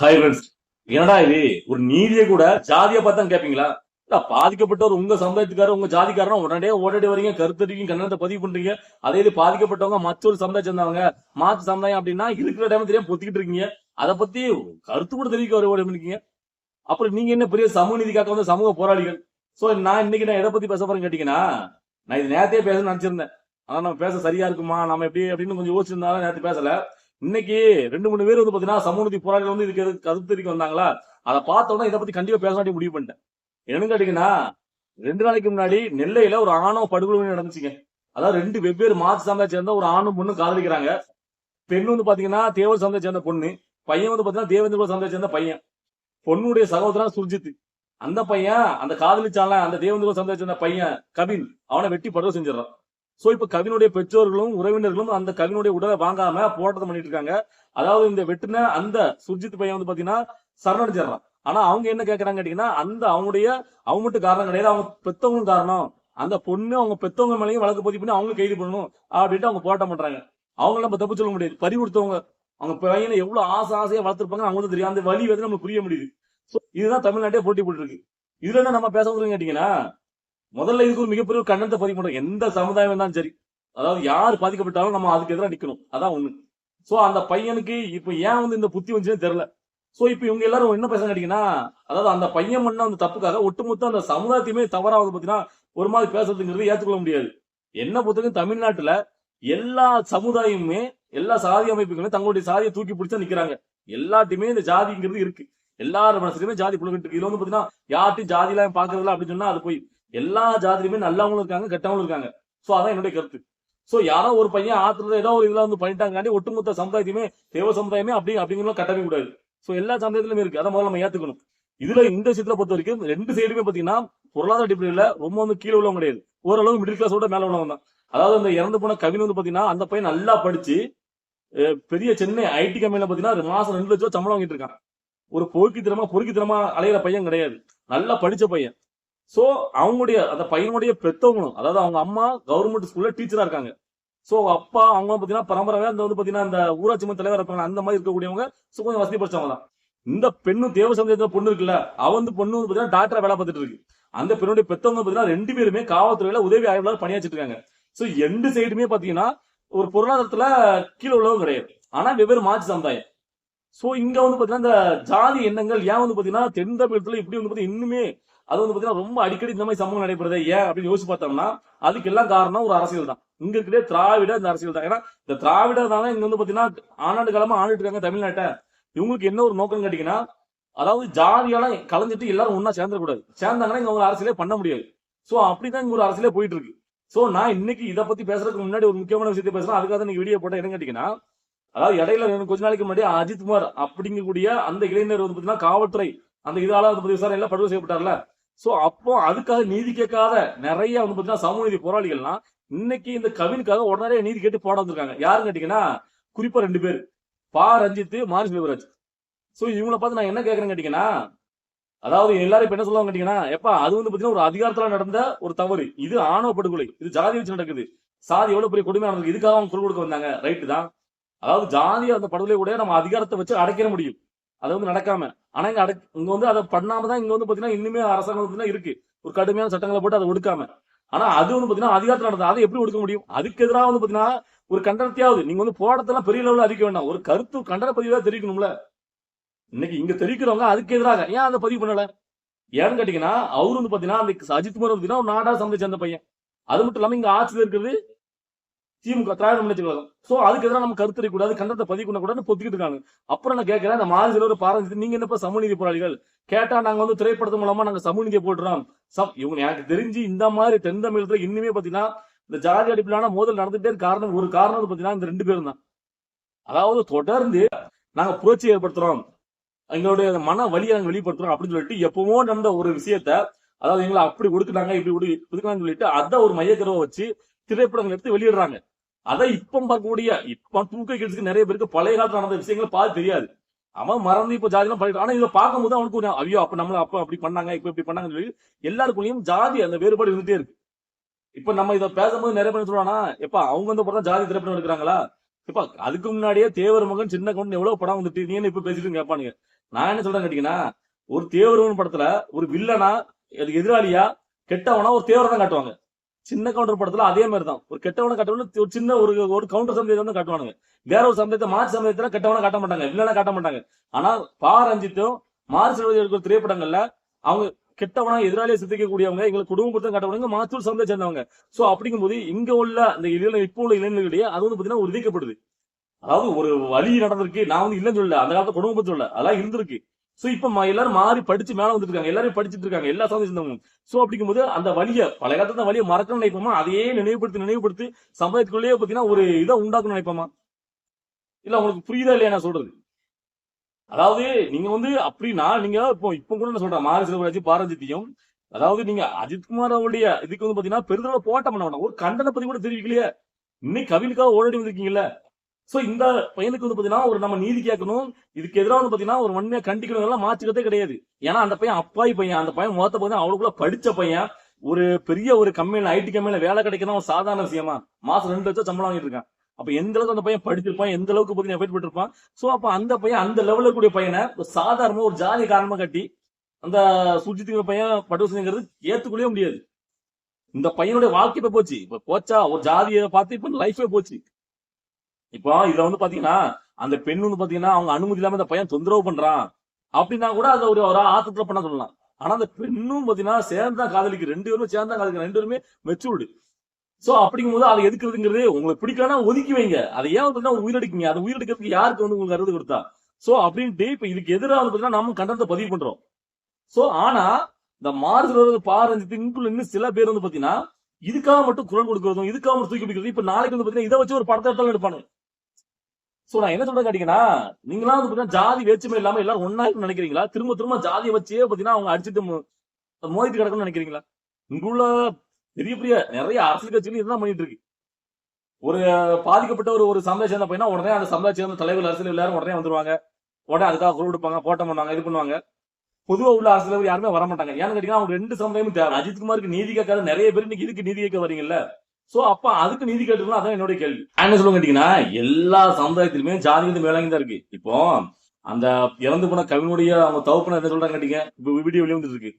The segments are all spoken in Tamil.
Hi friends. என்னடா இது, ஒரு நீதியை கூட ஜாதியை பார்த்து தான் கேட்பீங்களா? பாதிக்கப்பட்டவர் உங்க சமுதாயத்துக்காரர், உங்க ஜாதிக்காரன் உடனே ஓடடி வரீங்க, கருத்தறிவிங்க, கண்ணத்தை பதிவு பண்றீங்க. அதே இது பாதிக்கப்பட்டவங்க மற்றொரு சமுதாயம் சேர்ந்தவங்க, மாற்று சமுதாயம் அப்படின்னா இருக்கிற டைம் தெரியாம பொத்திக்கிட்டு இருக்கீங்க. அதை பத்தி கருத்து கூட தெரிவிக்க இருக்கீங்க. அப்புறம் நீங்க என்ன பெரிய சமூக நீதிக்காக வந்து சமூக போராளிகள். சோ நான் இன்னைக்கு எதை பத்தி பேச போறேன்னு கேட்டீங்கன்னா, நான் இது நேரத்தையே பேசணும்னு நினைச்சிருந்தேன். ஆனா நம்ம பேச சரியா இருக்குமா, நம்ம எப்படி அப்படின்னு கொஞ்சம் யோசிச்சிருந்தாலும் நேரத்தை பேசல. இன்னைக்கு 2-3 பேர் வந்து பாத்தீங்கன்னா சமூக நீதி போராளிகள் வந்து இதுக்கு கருத்து தெரிவிக்க வந்தாங்களா, அதை பார்த்தோன்னா இதை பத்தி கண்டிப்பா பேச வேண்டிய முடிவு பண்ணிட்டேன். என்னன்னு கேட்டீங்கன்னா, 2 நாளைக்கு முன்னாடி நெல்லையில ஒரு ஆணவ படுகொலை நடந்துச்சுங்க. அதாவது 2 வெவ்வேறு மாற்று சமுதாயத்தை சேர்ந்த ஒரு ஆணும் பொண்ணும் காதலிக்கிறாங்க. பெண் வந்து பாத்தீங்கன்னா தேவர் சமுதாயத்தை சேர்ந்த பொண்ணு, பையன் வந்து பாத்தீங்கன்னா தேவேந்திர சமுதாயத்தை சேர்ந்த பையன். பொண்ணுடைய சகோதரன் சுர்ஜித். அந்த பையன் அந்த காதலிச்சால அந்த தேவேந்திர சமுதாயத்தை சேர்ந்த பையன் கவின், அவனை வெட்டி படுகொலை செஞ்சிடறான். சோ இப்ப கவினுடைய பெற்றோர்களும் உறவினர்களும் அந்த கவினுடைய உடலை வாங்காம போராட்டம் பண்ணிட்டு இருக்காங்க. அதாவது இந்த வெட்டின அந்த சுர்ஜித் பையன் வந்து பாத்தீங்கன்னா சரணடைஞ்சிடறான். ஆனா அவங்க என்ன கேட்கறாங்க கேட்டீங்கன்னா, அந்த அவங்க மட்டும் காரணம் கிடையாது, அவங்க பெத்தவங்களும் காரணம். அந்த பொண்ணு அவங்க பெத்தவங்க மேலேயும் வழக்கு பதிவு பண்ணி அவங்க கைது பண்ணணும் அப்படின்ட்டு அவங்க போராட்டம் பண்றாங்க. அவங்க நம்ம தப்பு சொல்ல முடியாது. பறி கொடுத்தவங்க அவங்க பையனை எவ்வளவு ஆசையா வளர்த்துருப்பாங்க அவங்களுக்கு தெரியும். அந்த வழி வந்து நமக்கு புரிய முடியுது. இதுதான் தமிழ்நாட்டே போட்டி போட்டு இருக்கு. இதுல என்ன நம்ம பேச முடியும் கேட்டீங்கன்னா, முதல்ல இதுக்கு ஒரு மிகப்பெரிய கண்டனத்தை பதிவு பண்றோம். எந்த சமுதாயம் இருந்தாலும் சரி, அதாவது யார் பாதிக்கப்பட்டாலும் நம்ம அதுக்கு எதிராக நிக்கணும். அதான் ஒண்ணு. சோ அந்த பையனுக்கு இப்ப ஏன் வந்து இந்த புத்தி வந்துச்சுன்னு தெரியல. சோ இப்ப இவங்க எல்லாரும் என்ன பேச கேட்டீங்கன்னா, அதாவது அந்த பையன் பண்ண அந்த தப்புக்காக ஒட்டுமொத்த அந்த சமுதாயத்தையுமே தவறாவது பாத்தீங்கன்னா ஒரு மாதிரி பேசுறதுங்கிறது ஏற்றுக்கொள்ள முடியாது. என்ன பொறுத்தவரைக்கும் தமிழ்நாட்டுல எல்லா சமுதாயமுமே, எல்லா சாதி அமைப்புகளுமே தங்களுடைய சாதியை தூக்கி பிடிச்சா நிக்கிறாங்க. எல்லாத்தையுமே இந்த ஜாதிங்கிறது இருக்கு. எல்லாரும் மனசுலயுமே ஜாதி புழுகிட்டு இருக்கு. இதுல வந்து பாத்தீங்கன்னா யார்ட்டையும் ஜாதி எல்லாம் பாக்குறதுல அப்படின்னு சொன்னா அது போய் எல்லா ஜாதியிலுமே நல்லவங்களும் இருக்காங்க, கெட்டவங்களும் இருக்காங்க. சோ அதான் என்னுடைய கருத்து. சோ யாரோ ஒரு பையன் ஆத்துல ஏதோ ஒரு இதுல வந்து பண்ணிட்டாங்க, ஒட்டுமொத்த சமுதாயத்தையுமே தேவ சமுதாயமே அப்படிங்கிற கட்டவே கூடாது. சோ எல்லா சமுதாயத்திலுமே இருக்கு. அதை முதல்ல நம்ம ஏத்துக்கணும். இதுல இந்த விஷயத்துல பொறுத்த வரைக்கும் 2 சைடுமே பாத்தீங்கன்னா பொருளாதார அடிப்படையில ரொம்ப வந்து கீழே உள்ளவங்க கிடையாது. ஓரளவு மிடில் கிளாஸோட மேல உள்ளவங்க தான். அதாவது அந்த இறந்து போன கவின் வந்து பாத்தீங்கன்னா அந்த பையன் நல்லா படிச்சு பெரிய சென்னை ஐடி கம்பெனில பாத்தீங்கன்னா மாசம் 2 லட்சம் சம்பளம் வாங்கிட்டு இருக்கான். ஒரு பொறுக்கித்தனமா அலையிற பையன் கிடையாது. நல்லா படிச்ச பையன். சோ அவங்களுடைய அந்த பையனுடைய பெத்தவங்களும், அதாவது அவங்க அம்மா கவர்மெண்ட் ஸ்கூல்ல டீச்சரா இருக்காங்க. சோ அப்பா அவங்க பாத்தீங்கன்னா பரம்பரையா அந்த வந்து பாத்தீங்கன்னா அந்த ஊராட்சி மன்ற தலைவர் இருப்பாங்க, அந்த மாதிரி இருக்கக்கூடியவங்க கொஞ்சம் வசதி படிச்சவங்க தான். இந்த பெண்ணும் தேவ சமுதாயத்துல பொண்ணு இருக்குல்ல, அவ வந்து பொண்ணு வந்து பாத்தீங்கன்னா டாக்டரா வேலை பார்த்துட்டு இருக்கு. அந்த பெண்ணுடைய பெத்தவங்க பாத்தீங்கன்னா 2 பேருமே காவல்துறையில உதவி ஆய்வாளர் பணியாற்றிட்டு இருக்காங்க. சோ 2 சைடுமே பாத்தீங்கன்னா ஒரு பொருளாதாரத்துல கீழே உள்ளவங்க கிடையாது. ஆனா வெவ்வேறு மாற்று சமுதாயம். சோ இங்க வந்து பாத்தீங்கன்னா இந்த ஜாதி எண்ணங்கள் ஏன் வந்து பாத்தீங்கன்னா தென் தமிழகத்துல இப்படி வந்து பாத்தீங்கன்னா இன்னுமே அது வந்து பாத்தீங்கன்னா ரொம்ப அடிக்கடி இந்த மாதிரி சம்பவம் நடைபெறுது ஏன் அப்படின்னு யோசிச்சு பார்த்தோம்னா, அதுக்கு எல்லாம் காரணம் ஒரு அரசியல் தான். இங்க இருக்கிற திராவிட இந்த அரசியல் தான். ஏன்னா இந்த திராவிட தானே இங்க வந்து பாத்தீங்கன்னா ஆண்டாண்டு காலமா ஆண்டுட்டு இருக்காங்க தமிழ்நாட்டை. இவங்களுக்கு என்ன ஒரு நோக்கம் கேட்டீங்கன்னா, அதாவது ஜாதியெல்லாம் கலந்துட்டு எல்லாரும் ஒன்னா சேர்ந்துடக்கூடாது. சேர்ந்தாங்கன்னா இங்க ஒரு அரசியலே பண்ண முடியாது. சோ அப்படிதான் இங்க ஒரு அரசியலே போயிட்டு இருக்கு. சோ நான் இன்னைக்கு இதை பத்தி பேசுறதுக்கு முன்னாடி ஒரு முக்கியமான விஷயத்தை பேசுறேன். அதுக்காக தான் வீடியோ போட்டேன். என்ன கேட்டீங்கன்னா, அதாவது இடையில கொஞ்ச நாளைக்கு முன்னாடி அஜித் குமார் அப்படிங்கக்கூடிய அந்த இளைஞர் வந்து பாத்தீங்கன்னா காவல்துறை அந்த இதால வந்து விசாரணையில படுகொலை செய்யப்பட்டார்ல. சோ அப்போ அதுக்காக நீதி கேட்காத நிறைய வந்து பாத்தீங்கன்னா சமூக நீதி போராளிகள்லாம் இன்னைக்கு இந்த கவினுக்காக உடனே நீதி கேட்டு போட வந்திருக்காங்க. யாருன்னு கேட்டீங்கன்னா குறிப்பா 2 பேர், ரஞ்சித், மாரி செல்வராஜ். சோ இவங்களை பார்த்து நான் என்ன கேட்கறேன்னு கேட்டீங்கன்னா, அதாவது எல்லாரும் இப்ப என்ன சொல்லுவாங்க கேட்டீங்கன்னா, எப்பா அது வந்து பாத்தீங்கன்னா ஒரு அதிகாரத்துல நடந்த ஒரு தவறு, இது ஆணவ படுகொலை, இது ஜாதி வச்சு நடக்குது, சாதி எவ்வளவு பெரிய கொடுமையா நடக்குது, இதுக்காக அவங்க குரல் கொடுக்க வந்தாங்க. ரைட்டு தான். அதாவது ஜாதி அந்த படுகொலை கூட நம்ம அதிகாரத்தை வச்சு அடைக்கிற முடியும். அது வந்து நடக்காம. ஆனா இங்க வந்து அதை பண்ணாமதான் இங்க வந்து பாத்தீங்கன்னா இன்னுமே அரசாங்கம் இருக்கு. ஒரு கடுமையான சட்டங்களை போட்டு அதை ஒடுக்காம. ஆனா அது வந்து பாத்தீங்கன்னா அதிகாரத்தில் நடந்தது. அதை எப்படி ஒடுக்க முடியும்? அதுக்கு எதிராக வந்து பாத்தீங்கன்னா ஒரு கண்டனத்தையாவது நீங்க வந்து போராட்டத்தெல்லாம் பெரிய லெவலில் அறிவிக்க வேண்டாம், ஒரு கருத்து கண்டன பதிவாக தெரிவிக்கணும்ல. இன்னைக்கு இங்க தெரிவிக்கிறவங்க அதுக்கு எதிராக ஏன் அதை பதிவு பண்ணல? ஏன்னு கேட்டீங்கன்னா, அவரு வந்து பாத்தீங்கன்னா அந்த அஜித் குமார் வந்து ஒரு நாடா சந்தை சேர்ந்த பையன். அது மட்டும் இல்லாம இங்க ஆட்சியில் இருக்கிறது திமுக, திராவிட முன்னேற்ற கழகம். சோ அதுக்கு எதிராக நம்ம கருத்து கூடாது, கண்டனத்தை பதிவு பண்ணக்கூடாது பொத்திக்கிட்டு இருக்காங்க. அப்புறம் நான் கேட்கிறேன், இந்த மாரி செல்வர் பாரஞ்சித்து நீங்க என்னப்பா சமூக நீதி போராளிகள் கேட்டா நாங்க வந்து திரைப்படத்து மூலமா நாங்க சமூக நீதியை போடுறோம். இவங்க எனக்கு தெரிஞ்சு இந்த மாதிரி தென் தமிழகத்துல இன்னுமே பாத்தீங்கன்னா இந்த ஜாதி அடிப்படையிலான மோதல் நடந்துட்டே காரணம் ஒரு காரணம் பாத்தீங்கன்னா இந்த 2 பேரும் தான். அதாவது தொடர்ந்து நாங்க புரட்சி ஏற்படுத்துறோம், எங்களுடைய மன வலியை நாங்க வெளிப்படுத்துறோம் அப்படின்னு சொல்லிட்டு எப்பவோ நடந்த ஒரு விஷயத்த, அதாவது எங்களை அப்படி ஒடுக்குனாங்க இப்படி ஒடுக்குனாங்கன்னு சொல்லிட்டு அதை ஒரு மையக்கருவை வச்சு திரைப்படங்கள் எடுத்து வெளியிடுறாங்க. அதை இப்ப பார்க்கக்கூடிய இப்ப தூக்க கிட்ஸ்க்கு நிறைய பேருக்கு பழைய காலத்துல நடந்த விஷயங்களை பார்த்து தெரியாது. அவன் மறந்து இப்ப ஜாதிலாம் பண்ணிட்டு, ஆனா இதை பார்க்கும்போது அவனுக்கு ஐயோ அப்ப நம்மள அப்ப அப்படி பண்ணாங்க இப்ப இப்படி பண்ணாங்கன்னு சொல்லி எல்லாருக்குள்ளயும் ஜாதி அந்த வேறுபாடு இருந்துட்டே இருக்கு. இப்ப நம்ம இதை பேசும்போது நிறைய பேர் சொல்லுவானா, எப்ப அவங்க வந்து ஜாதி திரைப்படம் எடுக்கிறாங்களா, இப்ப அதுக்கு முன்னாடியே தேவர் மகன் சின்ன கவுண்டன் எவ்வளவு படம் வந்துட்டு நீ என்ன இப்ப பேசிட்டு கேட்பானுங்க. நான் என்ன சொல்றேன் கேட்டீங்கன்னா, ஒரு தேவர்மகன் படத்துல ஒரு வில்லனா எதிராளியா கெட்டவனா ஒரு தேவரை தான் காட்டுவாங்க. சின்ன கவுண்டர் படத்துல அதே மாதிரி தான் ஒரு கெட்டவனை காட்டுவாங்க, ஒரு சின்ன ஒரு கவுண்டர் சமயத்தை வந்து காட்டுவானுங்க. வேற ஒரு சமயத்தை மார்ச் சமயத்துல கெட்டவனை காட்ட மாட்டாங்க, வில்லனா காட்ட மாட்டாங்க. ஆனா ரஞ்சித்தும் மார்ச் இருக்கிற திரைப்படங்கள்ல அவங்க கெட்டவனா எதிராளியை சித்திக்கக்கூடியவங்க, எங்களுக்கு குடும்பத்தை காட்டவங்க மாத்தூர் சமயத்தை சேர்ந்தவங்க. சோ அப்படிங்கும்போது இங்க உள்ள அந்த இப்போ உள்ள இளைஞர்களிடையே அது வந்து பாத்தீங்கன்னா ஒரு விதிக்கப்படுது. அதாவது ஒரு வழி நடந்திருக்கு. நான் வந்து இல்லைன்னு சொல்லல, அந்த காலத்துல குடும்ப பத்தி சொல்லல, அதெல்லாம் இருந்திருக்கு. சோ இப்ப எல்லாரும் மாறி படிச்சு மேல வந்துட்டு இருக்காங்க, எல்லாரும் படிச்சுட்டு இருக்காங்க, எல்லா சமயம் சேர்ந்தவங்க. சோ அப்படிங்கும்போது அந்த வழியை பழைய காலத்துல வழியை மறக்கணும்னு நினைப்போமா, அதையே நினைவுபடுத்தி சமுதாயத்துக்குள்ளேயே பாத்தீங்கன்னா ஒரு இதை உண்டாக்கணும்னு நினைப்போமா? இல்ல உங்களுக்கு புரியுதா இல்லையா நான் சொல்றது? அதாவது நீங்க வந்து அப்படின்னா நீங்க இப்ப கூட நான் சொல்றேன் மாரி செல்வராஜ் பாரஞ்சித்தியும், அதாவது நீங்க அஜித்குமார் அவருடைய இதுக்கு வந்து பாத்தீங்கன்னா பெருதளவு போராட்டம் பண்ண வேண்டாம், ஒரு கண்டன பத்தி கூட தெரிவிக்கலையே. இன்னைக்கு கவினுக்காக ஓடி வந்திருக்கீங்கல்ல. சோ இந்த பையனுக்கு வந்து பாத்தீங்கன்னா ஒரு நம்ம நீதி கேட்கணும், இதுக்கு எதிராக வந்து பாத்தீங்கன்னா ஒரு வன்மையா கண்டிக்கணும், எல்லாம் மாற்றுக்கிறதே கிடையாது. ஏன்னா அந்த பையன் அப்பாவி பையன், அந்த பையன் மொத்த பையன் அவளுக்குள்ள படிச்ச பையன், ஒரு பெரிய ஒரு கம்பெனில ஐடி கம்பெனில வேலை கிடைக்கணும் ஒரு சாதாரண விஷயமா? மாசம் 2 லட்சம் சம்பளம் வாங்கிட்டு இருக்கான். அப்ப எந்த அளவுக்கு அந்த பையன் படிச்சிருப்பான், எந்த அளவுக்கு பாத்தீங்கன்னா எஃபெக்ட் பண்ணிருப்பான். சோ அப்ப அந்த பையன் அந்த லெவல்ல கூடிய பையனை சாதாரணமா ஒரு ஜாதி காரணமா கட்டி அந்த சுஜித்துங்கிற பையன் படுவசங்கிறது ஏத்துக்கொள்ளவே முடியாது. இந்த பையனுடைய வாழ்க்கை இப்ப போச்சு, இப்ப போச்சா ஒரு ஜாதியை பார்த்து இப்ப லைஃபே போச்சு. இப்போ இதுல வந்து பாத்தீங்கன்னா அந்த பெண் வந்து பாத்தீங்கன்னா அவங்க அனுமதி இல்லாம இந்த பையன் தொந்தரவு பண்றான் அப்படின்னா கூட அதை ஒரு ஆத்தத்துல பண்ண சொல்லலாம். ஆனா அந்த பெண்ணும் பாத்தீங்கன்னா சேர்ந்தா காதலிக்கு, 2 பேருமே சேர்ந்தா காதலிக்கு, 2 பேருமே மெச்சூர்டு. சோ அப்படிங்கும் போது அதை எதுக்குறதுங்கிறது உங்களுக்கு பிடிக்கலன்னா ஒதுக்கி வைங்க, அதை ஏன் வந்து ஒரு உயிரெடுக்கீங்க, அதை உயிரெடுக்கிறதுக்கு யாருக்கு வந்து உங்களுக்கு அறுதி கொடுத்தா? சோ அப்படின்ட்டு இப்ப இதுக்கு எதிராக வந்து பாத்தீங்கன்னா நம்ம கண்டனத்தை பதிவு பண்றோம். சோ ஆனா இந்த மாறுதல் பாரஞ்சித்து இங்குள்ள இன்னும் சில பேர் வந்து பாத்தீங்கன்னா இதுக்காக மட்டும் குரல் கொடுக்கறதும் இதுக்காக மட்டும் தூக்கி பிடிக்கிறது. இப்ப நாளைக்கு வந்து பாத்தீங்கன்னா இதை வச்சு ஒரு படத்தை எடுத்தாலும் எடுப்பானு. சோ நான் என்ன சொல்றேன் கேட்டீங்கன்னா, நீங்களா வந்து பாத்தீங்கன்னா ஜாதி வேற்றுமை இல்லாம எல்லாரும் ஒன்னா நினைக்கிறீங்களா? திரும்ப திரும்ப ஜாதியை வச்சே பாத்தீங்கன்னா அவங்க அடிச்சுட்டு மோதிட்டு கிடக்கணும்னு நினைக்கிறீங்களா? இங்குள்ள பெரிய பெரிய நிறைய அரசியல் கட்சிகள் இதுதான் பண்ணிட்டு இருக்கு. ஒரு பாதிக்கப்பட்ட ஒரு சமுதாயம் சேர்ந்த பையனா உடனே அந்த சமுதாயம் சேர்ந்த தலைவர் அரசியல் எல்லாரும் உடனே வந்துருவாங்க, உடனே அதுக்காக குரல் கொடுப்பாங்க, போட்டம் பண்ணுவாங்க, இது பண்ணுவாங்க. பொதுவா உள்ள அரசியல் யாருமே வர மாட்டாங்க. ஏன்னு கேட்டீங்கன்னா அவங்க 2 சமுதாயமும் தேவை. அஜித்குமாருக்கு நீதி கேட்காத நிறைய பேர் இன்னைக்கு இதுக்கு நீதி கேட்க வரீங்கல்ல. சோ அப்ப அதுக்கு நீதி கேட்டுக்கலாம், அதான் என்னோட கேள்வி. என்ன சொல்லுங்க கேட்டீங்கன்னா, எல்லா சமுதாயத்திலுமே ஜாதி வந்து மேலாங்கி தான் இருக்கு. இப்போ அந்த இறந்து போன கவினுடைய அவங்க தவப்புன என்ன சொல்றாங்க கேட்டீங்க, இப்ப வீடியோ வெளியே வந்துட்டு இருக்கு.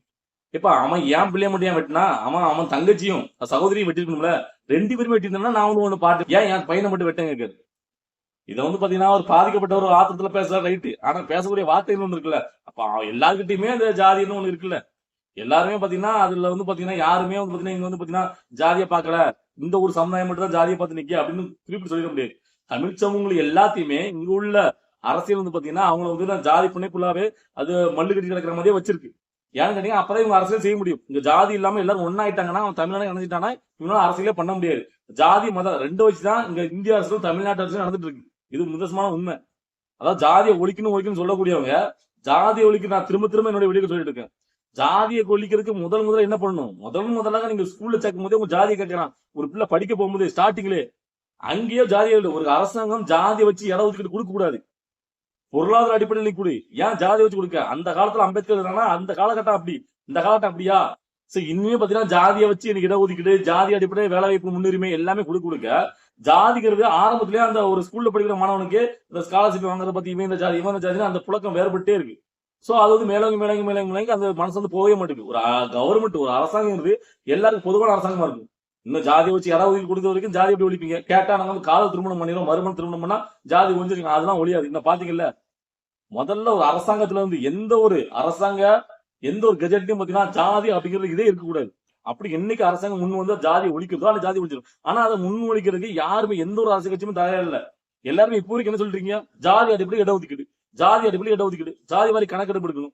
இப்ப அவன் ஏன் பிள்ளைய மட்டும் ஏன் வெட்டினா, அவன் தங்கச்சியும் சகோதரியும் வெட்டிருக்கணும்ல, 2 பேரும் வெட்டிருந்தா நான் வந்து ஒண்ணு பாட்டு ஏன் என் பையனை மட்டும் வெட்டங்க கேட்காது. இதை வந்து பாத்தீங்கன்னா ஒரு பாதிக்கப்பட்ட ஒரு ஆத்திரத்துல பேசலாம் ரைட்டு, ஆனா பேசக்கூடிய வார்த்தைகள் ஒண்ணு இருக்குல்ல. அப்ப எல்லாருக்கிட்டையுமே அந்த ஜாதின்னு ஒண்ணு இருக்குல்ல. எல்லாருமே பாத்தீங்கன்னா அதுல வந்து பாத்தீங்கன்னா யாருமே வந்து பாத்தீங்கன்னா இங்க வந்து பாத்தீங்கன்னா ஜாதியை பாக்கல, இந்த ஒரு சமுதாயம் மட்டும் தான் ஜாதியை பார்த்து நிக்க அப்படின்னு குறிப்பிட்டு சொல்லிட முடியாது. தமிழ் சமூகங்கள் எல்லாத்தையுமே இங்க உள்ள அரசியல் வந்து பாத்தீங்கன்னா அவங்களை வந்து ஜாதி புனைப்புள்ளாவே அது மல்லு கட்டி கிடக்கிற மாதிரியே வச்சிருக்கு. ஏன்னு கேட்டீங்கன்னா அப்பதான் இவங்க அரசியல் செய்ய முடியும். இங்க ஜாதி இல்லாம எல்லாரும் ஒன்னாயிட்டாங்கன்னா அவன் தமிழ்நாடு இணைஞ்சிட்டானா இவனால அரசியலே பண்ண முடியாது. ஜாதி மதம் 2 வச்சுதான் இங்க இந்திய அரசும் தமிழ்நாட்டு அரசும் நடந்துட்டு இருக்கு. இது நிதர்சனமான உண்மை. அதாவது ஜாதியை ஒழிக்கணும் சொல்லக்கூடியவங்க ஜாதியை ஒழிக்க நான் திரும்ப திரும்ப என்னுடைய வீடியோ சொல்லிட்டு இருக்கேன். ஜாதியை ஒழிக்கிறதுக்கு முதல்ல என்ன பண்ணணும்? முதலாக நீங்க ஸ்கூல்ல சேர்க்கும் போதே உங்க ஜாதியை கேட்கறான். ஒரு பிள்ளை படிக்க போகும்போது ஸ்டார்டிங்லே அங்கேயே ஜாதியை ஒரு அரசாங்கம் ஜாதியை வச்சு இட ஒதுக்கீடு கொடுக்க கூடாது. பொருளாதார அடிப்படையில் கொடு, ஏன் ஜாதியை வச்சு கொடுக்க? அந்த காலத்துல அம்பேத்கர் அந்த காலகட்டம் அப்படி, இந்த காலகட்டம் அப்படியா? சரி இனிமே பாத்தீங்கன்னா ஜாதியை வச்சு எனக்கு இடஒதுக்கீடு, ஜாதி அடிப்படையில் வேலை வாய்ப்பு முன்னுரிமை எல்லாமே கொடுக்க ஜாதிங்கிறது ஆரம்பத்திலேயே அந்த ஒரு ஸ்கூல்ல படிக்கிற மாணவனுக்கு இந்த ஸ்காலர்ஷிப் வாங்குறத பத்தி இவன் இந்த ஜாதி அந்த புழக்கம் வேறுபட்டே இருக்கு. சோ அது வந்து மேலோங்கி அந்த மனசு வந்து போகவே மாட்டேங்குது. ஒரு கவர்மெண்ட் ஒரு அரசாங்கம் எல்லாருக்கும் பொதுவான அரசாங்கமா இருக்கும். இன்னும் ஜாதியை வச்சு யாராவது கொடுத்த வரைக்கும் ஜாதி எப்படி ஒழிப்பீங்க கேட்டா, நாங்க வந்து காதல் திருமணம் பண்ணிடுவோம், மறுமணம் திருமணம் பண்ணா ஜாதி ஒழிஞ்சிருக்கீங்க, அதெல்லாம் ஒழியாது. இன்னும் பாத்தீங்கல்ல, முதல்ல ஒரு அரசாங்கத்துல வந்து எந்த ஒரு கெஜெட்லயும் பாத்தீங்கன்னா ஜாதி அப்படிங்கிறது இதே இருக்கக்கூடாது. அப்படி என்னைக்கு அரசாங்கம் முன் வந்து ஜாதி ஒழிக்கிறதோ அந்த ஜாதி ஒழிச்சிடும். ஆனா அதை முன் ஒழிக்கிறதுக்கு யாருமே எந்த ஒரு அரசு கட்சியுமே தயாரா இல்ல. எல்லாருமே இப்போ வரைக்கும் என்ன சொல்றீங்க? ஜாதி அடிப்படை இடஒதுக்கீடு, ஜாதி அடிப்படை இடஒதுக்கீடு, ஜாதி வாரி கணக்கெடுப்பு எடுக்கணும்,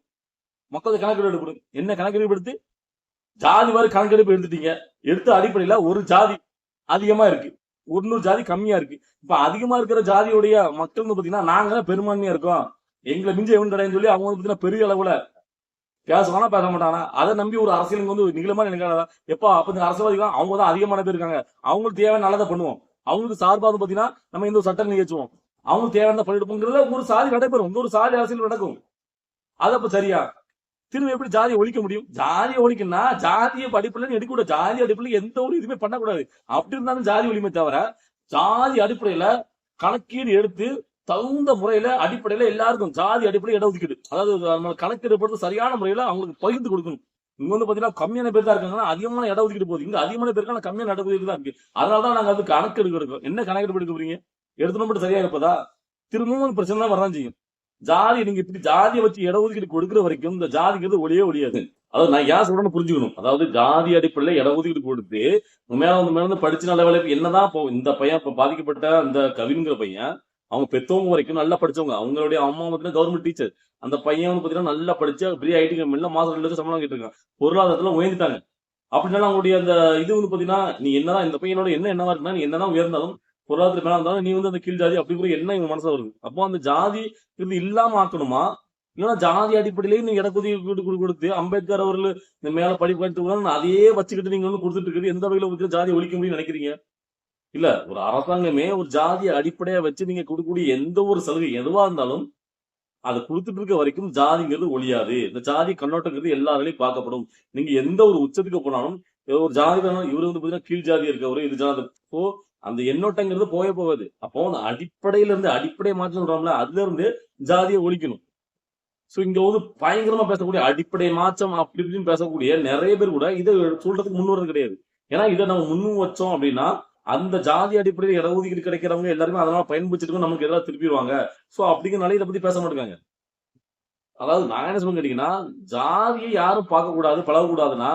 மக்களுக்கு கணக்கெடுப்பு எடுக்கணும். என்ன கணக்கெடுப்பு எடுத்து ஜாதி வாரி கணக்கெடுப்பு எடுத்துட்டீங்க, எடுத்த அடிப்படையில ஒரு ஜாதி அதிகமா இருக்கு, இன்னொரு ஜாதி கம்மியா இருக்கு. இப்ப அதிகமா இருக்கிற ஜாதியுடைய மக்கள் வந்து பாத்தீங்கன்னா நாங்க பெரும்பான்மையா இருக்கோம், எங்களை மிஞ்ச எவன் கிடையாது சொல்லி அவங்க வந்து பெரிய அளவுல பேசுவானா பேச மாட்டானா? அதை நம்பி ஒரு அரசியலுக்கு வந்து நிகழமா நினைக்காதா? எப்ப அப்ப இந்த அரசியல்வாதிகள் அவங்க தான் அதிகமான பேர் இருக்காங்க, அவங்களுக்கு தேவையான நல்லதை பண்ணுவோம், அவங்களுக்கு சார்பா வந்து பாத்தீங்கன்னா நம்ம இந்த ஒரு சட்டம் நிகழ்ச்சுவோம், அவங்களுக்கு தேவையான பண்ணிடுப்போங்கிறத ஒரு சாதி நடைபெறும், ஒரு சாதி அரசியல் நடக்கும். அது அப்ப சரியா? திரும்ப எப்படி ஜாதியை ஒழிக்க முடியும்? ஜாதியை ஒழிக்கணும்னா ஜாதியை அடிப்படையில் எடுக்கக்கூடாது, ஜாதி அடிப்படையில் எந்த ஒரு இதுவுமே பண்ணக்கூடாது. அப்படி இருந்தாலும் ஜாதி ஒழிமை தவிர ஜாதி அடிப்படையில கணக்கீடு எடுத்து தகுந்த முறையில அடிப்படையில எல்லாருக்கும் ஜாதி அடிப்படையில் இடஒதுக்கீடு, அதாவது நம்ம கணக்கெடுப்பது சரியான முறையில அவங்களுக்கு பகிர்ந்து கொடுக்கணும். இங்க வந்து பாத்தீங்கன்னா கம்மியான பேர் தான் இருக்காங்கன்னா அதிகமான இடஒதுக்கீடு போகுது. இங்க அதிகமான பேருக்கான கம்மியான இடஒதுக்கீடு தான் இருக்கு. அதனாலதான் நாங்க அது கணக்கெடுக்க எடுக்கிறோம். என்ன கணக்கெடுப்பு எடுக்க போறீங்க? எடுத்துன மட்டும் சரியா இருப்பதா? திரும்பவும் பிரச்சனை தான் வரதான் செய்யும். ஜாதி நீங்க இப்படி ஜாதியை வச்சு இடஒதுக்கீடு கொடுக்கிற வரைக்கும் இந்த ஜாதிங்கிறது ஒளியே ஒழியாது. அதாவது நான் ஏன் சொல்றேன்னு புரிஞ்சுக்கணும். அதாவது ஜாதி அடிப்படையில இடஒதுக்கீடு கொடுத்து மேல வந்து படிச்சு நல்ல வேலைக்கு என்னதான் இப்போ இந்த பையன் இப்ப பாதிக்கப்பட்ட அந்த கவின்கிற பையன் அவங்க பெத்தவங்க வரைக்கும் நல்லா படிச்சவங்க. அவங்களுடைய அம்மா வந்து கவர்மெண்ட் டீச்சர். அந்த பையன் வந்து பாத்தீங்கன்னா நல்லா படிச்சு பெரிய ஐடி கம்பெனில மாசம் 2 லட்சம் சம்பளம் கேட்டு இருக்கான். பொருளாதாரத்துல உயர்ந்துட்டாங்க. அப்படின்னாலும் அவங்களுடைய அந்த இது வந்து பாத்தீங்கன்னா நீ என்னதான் இந்த பையனோட என்னவா இருக்குன்னா நீ என்னதான் உயர்ந்தாலும் பொருளாதாரத்துல மேல இருந்தாலும் நீ வந்து அந்த கீழ் ஜாதி அப்படிங்கிற எண்ணம் இவங்க மனசுல வருது. அப்போ அந்த ஜாதி இது இல்லாம ஆக்கணுமா, இல்லைன்னா ஜாதி அடிப்படையிலேயே நீங்க இடஒதுக்கீடு கொடுத்து அம்பேத்கர் அவர்கள் இந்த மேல படிப்பு அதையே வச்சுக்கிட்டு நீங்க வந்து கொடுத்துட்டு இருக்கிறது எந்த வகையில ஜாதி ஒழிக்க முடியும்னு நினைக்கிறீங்க? இல்ல ஒரு அரசாங்கமே ஒரு ஜாதியை அடிப்படையா வச்சு நீங்க கொடுக்கக்கூடிய எந்த ஒரு சலுகை எதுவா இருந்தாலும் அதை கொடுத்துட்டு இருக்க வரைக்கும் ஜாதிங்கிறது ஒழியாது. இந்த ஜாதி கண்ணோட்டங்கிறது எல்லாராலையும் பார்க்கப்படும். நீங்க எந்த ஒரு உச்சத்துக்கு போனாலும் ஒரு ஜாதி இவரு வந்து பாத்தீங்கன்னா கீழ் ஜாதி இருக்கவரு இது ஜாதி அந்த எண்ணோட்டங்கிறது போகாது. அப்போ அந்த அடிப்படையில இருந்து அடிப்படை மாற்றம் சொல்றோம்ல அதுல இருந்து ஜாதியை ஒழிக்கணும். சோ இங்க வந்து பயங்கரமா பேசக்கூடிய அடிப்படை மாற்றம் அப்படி இப்படின்னு பேசக்கூடிய நிறைய பேர் கூட இதை சொல்றதுக்கு முன் வர்றது கிடையாது. ஏன்னா இதை நம்ம முன்னும் வச்சோம் அப்படின்னா அந்த ஜாதி அடிப்படையில் இடஒதுக்கீடு கிடைக்கிறவங்க எல்லாருமே அதனால பயன்படுத்திட்டு நமக்கு எதாவது திருப்பிடுவாங்க. சோ அப்படிங்கிறனால இதை பத்தி பேச மாட்டேங்காங்க. அதாவது நான் என்ன சொல்ல கேட்டீங்கன்னா ஜாதியை யாரும் பார்க்க கூடாது பழகக்கூடாதுன்னா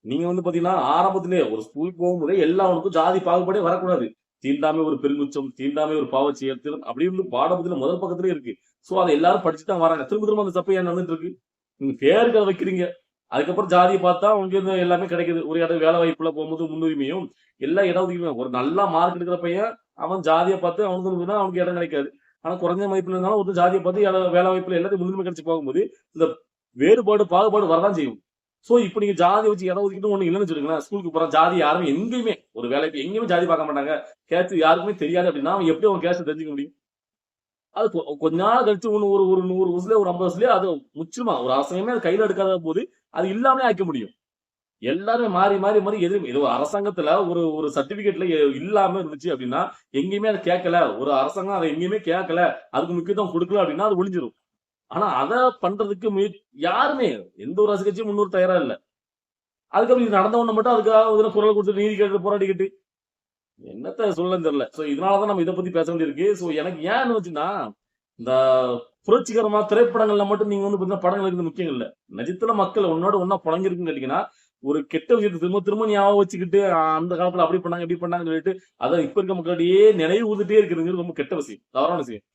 நீங்க வந்து பாத்தீங்கன்னா ஆரம்பத்திலே ஒரு ஸ்கூல் போகும்போதே எல்லாருக்கும் ஜாதி பாகுபாடே வரக்கூடாது. தீண்டாமை ஒரு பெருங்குச்சம், தீண்டாமை ஒரு பாவச்செயல் அப்படி இருந்து பாடபத்தில முதல் பக்கத்திலே இருக்கு. சோ அதை எல்லாரும் படிச்சுட்டு தான் வராங்க. திரும்ப திரும்ப அந்த தப்பு ஏன் நடந்துட்டு இருக்கு? நீங்க பேருக்கு அதை வைக்கிறீங்க. அதுக்கப்புறம் ஜாதியை பார்த்தா உங்களுக்கு எல்லாமே கிடைக்குது. ஒரு இடம் வேலை வாய்ப்புல போகும்போது முன்னுரிமையும் எல்லா இடஒதுக்கீடும். ஒரு நல்லா மார்க் எடுக்கிற பையன் அவன் ஜாதியை பார்த்து அவனுக்கு அவனுக்கு இடம் கிடைக்காது. ஆனா குறைஞ்ச மதிப்புல இருந்தாலும் ஒரு ஜாதியை பார்த்து வேலை வாய்ப்புல எல்லாத்தையும் முன்னுரிமை கிடைச்சு போகும்போது இந்த வேறுபாடு பாகுபாடு வரதான் செய்யும். சோ இப்ப நீங்க ஜாதி வச்சு இடஒதுக்கீடு ஒண்ணு இல்லைன்னு சொல்லுங்களேன். ஸ்கூலுக்கு போற ஜாதி யாருமே எங்கேயுமே ஒரு வேலைக்கு எங்கேயுமே ஜாதி பார்க்க மாட்டாங்க. கேஸ்ட் யாருக்குமே தெரியாது அப்படின்னா அவன் எப்படி அவன் கேஸ்ட் தெரிஞ்சுக்க முடியும்? அது கொஞ்ச நாள் கழிச்சு ஒரு ஒரு 100 வருஷத்துல ஒரு 50 வருஷத்துலயே அது முற்றிலுமா ஒரு அரசாங்கமே அது கையில எடுக்காத போது அது இல்லாமலே ஆக்க முடியும். எல்லாருமே மாறி மாறி மாறி ஏதோ அரசாங்கத்துல ஒரு ஒரு சர்டிபிகேட்ல இல்லாம இருந்துச்சு அப்படின்னா எங்கேயுமே அதை கேட்கல, ஒரு அரசாங்கம் அதை எங்கேயுமே கேட்கல, அதுக்கு முக்கியத்துவம் கொடுக்கல அப்படின்னா அது ஒழிஞ்சிரும். ஆனா அதை பண்றதுக்கு யாருமே எந்த ஒரு அரசு கட்சியும் முன்னூறு தயாரா இல்ல. அதுக்கப்புறம் இது நடந்தவன மட்டும் அதுக்காக குரல் கொடுத்து நீதி கேட்டு போராடிக்கிட்டு என்னத்த சொல்லன்னு தெரியல. சோ இதனாலதான் நம்ம இதை பத்தி பேச வேண்டியிருக்கு. சோ எனக்கு ஏன்னு வச்சுன்னா இந்த புரட்சிகரமா திரைப்படங்கள்ல மட்டும் நீங்க வந்து பாத்தீங்கன்னா படங்கள் இருக்குது முக்கியம் இல்ல. நிஜத்துல மக்கள் ஒன்னோட ஒன்னா புழங்கிருக்குன்னு கேட்டீங்கன்னா ஒரு கெட்ட விஷயத்தை திரும்ப திரும்ப ஞாபகம் வச்சுக்கிட்டு அந்த காலத்துல அப்படி பண்ணாங்க இப்படி பண்ணாங்கன்னு சொல்லிட்டு அதை இப்ப இருக்க மக்களிடையே நினைவு ஊதிட்டே இருக்கிறது ரொம்ப கெட்ட விஷயம், தவறான விஷயம்.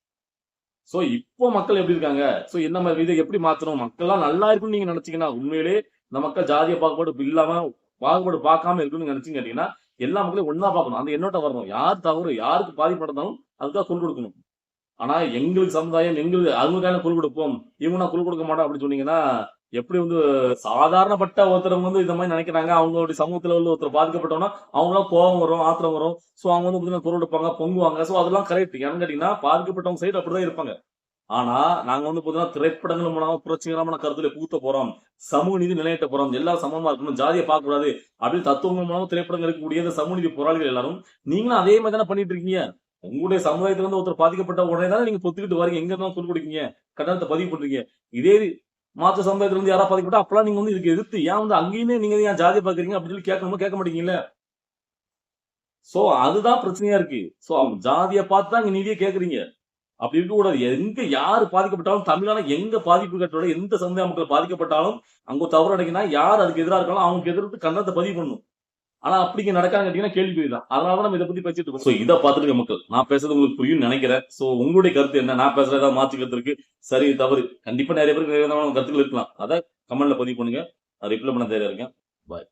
சோ இப்போ மக்கள் எப்படி இருக்காங்க, சோ என்ன மாதிரி இதை எப்படி மாத்தணும், மக்கள் எல்லாம் நல்லா இருக்குன்னு நீங்க நினைச்சீங்கன்னா உண்மையிலே இந்த மக்கள் ஜாதிய பாகுபாடு இல்லாம பாகுபாடு பார்க்காம இருக்குன்னு நினைச்சீங்க கேட்டீங்கன்னா எல்லா மக்களையும் ஒன்னா பார்க்கணும். அந்த எண்ணோட்டம் வரணும். யார் தவறு யாருக்கு பாதிப்படைந்தாலும் அதுக்காக குரல் கொடுக்கணும். ஆனா எங்களுக்கு சமுதாயம் எங்களுக்கு அவங்களுக்கான குரல் கொடுப்போம் இவங்க நான் குரல் கொடுக்க மாட்டோம் அப்படின்னு சொன்னீங்கன்னா எப்படி வந்து சாதாரணப்பட்ட ஒருத்தர் வந்து இந்த மாதிரி நினைக்கிறாங்க. அவங்களுடைய சமூகத்துல உள்ள ஒருத்தர் பாதிக்கப்பட்டோம்னா அவங்களாம் கோபம் வரும், ஆத்திரம் வரும். சோ அவங்க வந்து குரல் எடுப்பாங்க, பொங்குவாங்க. சோ அதெல்லாம் கரெக்ட். ஏன்னு கேட்டீங்கன்னா பாதிக்கப்பட்டவங்க சைடு அப்படிதான் இருப்பாங்க. ஆனா நாங்க வந்து பாத்தீங்கன்னா திரைப்படங்கள் மூலமா புரட்சிகரமான கருத்துல பூத்த போறோம், சமூக நீதி நிலையிட்ட போறோம், எல்லாம் சமமா இருக்கணும், ஜாதியை பார்க்க கூடாது அப்படின்னு தத்துவங்கள் மூலமா திரைப்படங்கள் இருக்கக்கூடிய சமூக நீதி போராளிகள் எல்லாரும் நீங்களும் அதே மாதிரி தானே பண்ணிட்டு இருக்கீங்க. உங்களுடைய சமுதாயத்துல இருந்து ஒருத்தர் பாதிக்கப்பட்ட உடனே தானே நீங்க பொத்துக்கிட்டு வரீங்க, எங்க இருந்தாலும் குரல் கொடுக்கீங்க, கட்டணத்தை பதிவு பண்றீங்க. இதே மாற்று சமுதாயத்துல இருந்து யாரா பாதிக்கப்பட்டா அப்பெல்லாம் நீங்க வந்து இதுக்கு எதிர்த்து ஏன் வந்து அங்கேயுமே நீங்க ஏன் ஜாதியை பாக்குறீங்க அப்படின்னு சொல்லி கேட்க மாட்டீங்கல்ல. சோ அதுதான் பிரச்சனையா இருக்கு. சோ அவங்க ஜாதியை பார்த்து தான் இங்க நீதியை கேக்குறீங்க. அப்படி இருக்க கூடாது. எங்க யாரு பாதிக்கப்பட்டாலும் தமிழான எங்க பாதிப்பு கட்டோட எந்த சமுதாய மக்கள் பாதிக்கப்பட்டாலும் அங்க தவறு அடைக்கினா யார் அதுக்கு எதிராக இருக்காலும் அவங்க எதிர்த்து கண்டனத்தை பதிவு பண்ணணும். ஆனா அப்படி நடக்கான்னு கேட்டீங்கன்னா கேள்விக்குறிதான். அதனாலதான் நம்ம இதை பத்தி பேசிட்டு இருக்கோம். சோ இதை பார்த்துட்டு மக்கள் நான் பேசுறது உங்களுக்கு புரியும் நினைக்கிறேன். சோ உங்களுடைய கருத்து என்ன, நான் பேசுறத ஏதாவது மாற்றி கருத்து இருக்கு, சரி தவறு கண்டிப்பா நிறைய பேருக்கு நிறைய கருத்துக்கள் இருக்கலாம். அதை கமெண்ட்ல பதிவு பண்ணுங்க. ரிப்ளை பண்ண தயாரா இருக்கேன். பாய்.